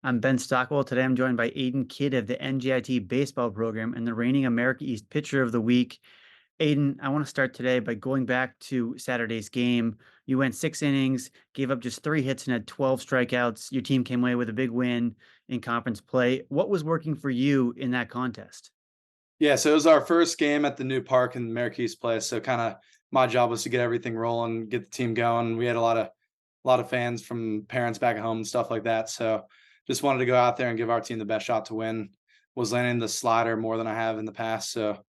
I'm Ben Stockwell. Today I'm joined by Aiden Kidd of the NJIT baseball program and the reigning America East Pitcher of the Week. Aiden, I want to start today by going back to Saturday's game. You went 6 innings, gave up just 3 hits, and had 12 strikeouts. Your team came away with a big win in conference play. What was working for you in that contest? Yeah, so it was our first game at the new park in Marquise Place. So kind of my job was to get everything rolling, get the team going. We had a lot of fans from parents back at home and stuff like that. So just wanted to go out there and give our team the best shot to win. Was landing the slider more than I have in the past. So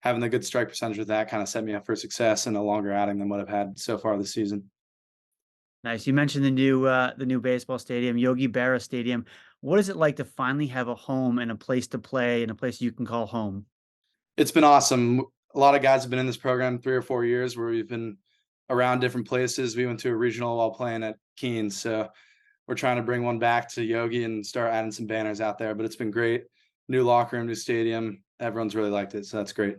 having the good strike percentage with that kind of set me up for success and a longer outing than what I've had so far this season. Nice. You mentioned the new baseball stadium, Yogi Berra Stadium. What is it like to finally have a home and a place to play and a place you can call home? It's been awesome. A lot of guys have been in this program 3 or 4 years where we've been around different places. We went to a regional while playing at Keene. So we're trying to bring one back to Yogi and start adding some banners out there. But it's been great. New locker room, new stadium. Everyone's really liked it. So that's great.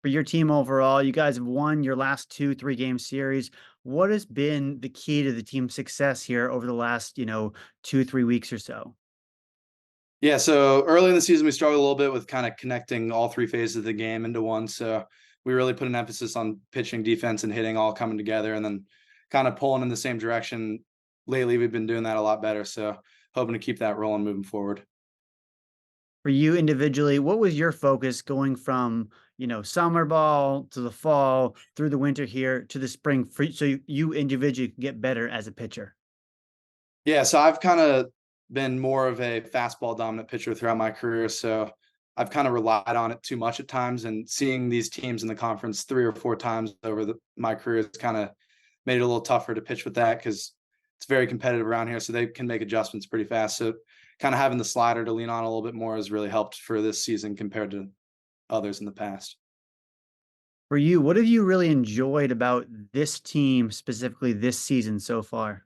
For your team overall, you guys have won your last two, 3 game series. What has been the key to the team's success here over the last, 2, 3 weeks or so? Yeah. So early in the season, we struggled a little bit with kind of connecting all three phases of the game into one. So we really put an emphasis on pitching, defense, and hitting all coming together and then kind of pulling in the same direction. Lately, we've been doing that a lot better. So hoping to keep that rolling moving forward. For you individually, what was your focus going from, summer ball to the fall through the winter here to the spring so you individually can get better as a pitcher? Yeah, so I've kind of been more of a fastball dominant pitcher throughout my career. So I've kind of relied on it too much at times. And seeing these teams in the conference 3 or 4 times over my career has kind of made it a little tougher to pitch with that because it's very competitive around here. So they can make adjustments pretty fast. So kind of having the slider to lean on a little bit more has really helped for this season compared to others in the past. For you, what have you really enjoyed about this team, specifically this season so far?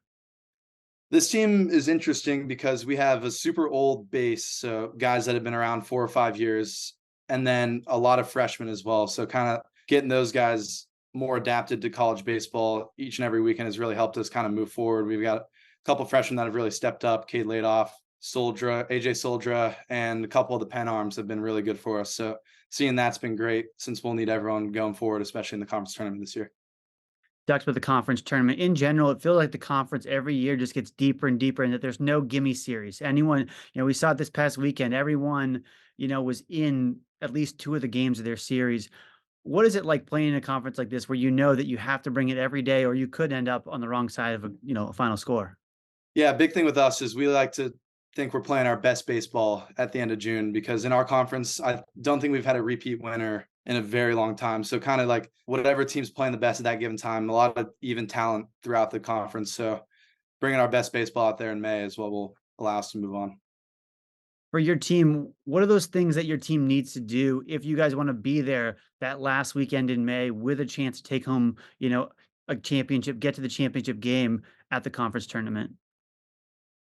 This team is interesting because we have a super old base, so guys that have been around 4 or 5 years, and then a lot of freshmen as well. So kind of getting those guys more adapted to college baseball each and every weekend has really helped us kind of move forward. We've got a couple freshmen that have really stepped up. Cade Ladoff, Soldra, AJ Soldra, and a couple of the pen arms have been really good for us. So seeing that's been great since we'll need everyone going forward, especially in the conference tournament this year. Talked about the conference tournament in general. It feels like the conference every year just gets deeper and deeper, and that there's no gimme series. Anyone, we saw it this past weekend. Everyone, was in at least two of the games of their series. What is it like playing in a conference like this where you know that you have to bring it every day, or you could end up on the wrong side of a final score? Yeah, big thing with us is we like to think we're playing our best baseball at the end of June because in our conference, I don't think we've had a repeat winner in a very long time. So kind of like whatever team's playing the best at that given time, a lot of even talent throughout the conference. So bringing our best baseball out there in May is what will allow us to move on. For your team, what are those things that your team needs to do if you guys want to be there that last weekend in May with a chance to take home, a championship, get to the championship game at the conference tournament?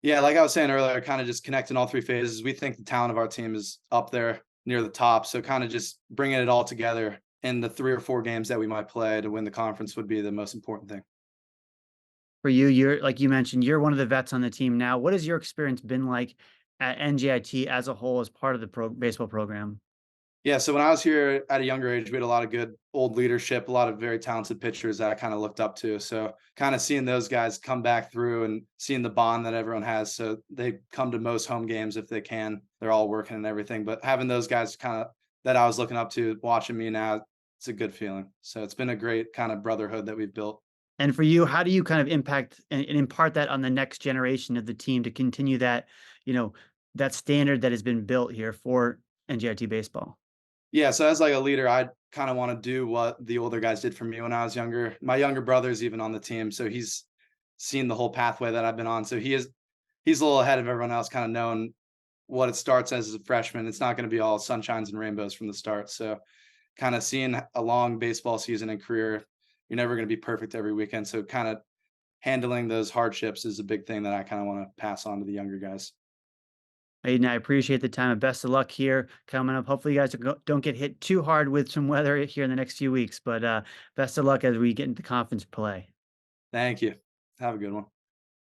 Yeah, like I was saying earlier, kind of just connecting all three phases. We think the talent of our team is up there near the top. So kind of just bringing it all together in the 3 or 4 games that we might play to win the conference would be the most important thing. For you, you're like you mentioned, you're one of the vets on the team now. What has your experience been like at NJIT as a whole as part of the baseball program? Yeah, so when I was here at a younger age, we had a lot of good old leadership, a lot of very talented pitchers that I kind of looked up to. So kind of seeing those guys come back through and seeing the bond that everyone has. So they come to most home games if they can. They're all working and everything. But having those guys kind of that I was looking up to watching me now, it's a good feeling. So it's been a great kind of brotherhood that we've built. And for you, how do you kind of impact and impart that on the next generation of the team to continue that, you know, that standard that has been built here for NJIT baseball? Yeah, so as like a leader, I kind of want to do what the older guys did for me when I was younger. My younger brother's even on the team, so he's seen the whole pathway that I've been on. So he's a little ahead of everyone else, kind of knowing what it starts as a freshman. It's not going to be all sunshines and rainbows from the start. So kind of seeing a long baseball season and career, you're never going to be perfect every weekend. So kind of handling those hardships is a big thing that I kind of want to pass on to the younger guys. Aiden, I appreciate the time and best of luck here coming up. Hopefully, you guys don't get hit too hard with some weather here in the next few weeks, but best of luck as we get into conference play. Thank you. Have a good one.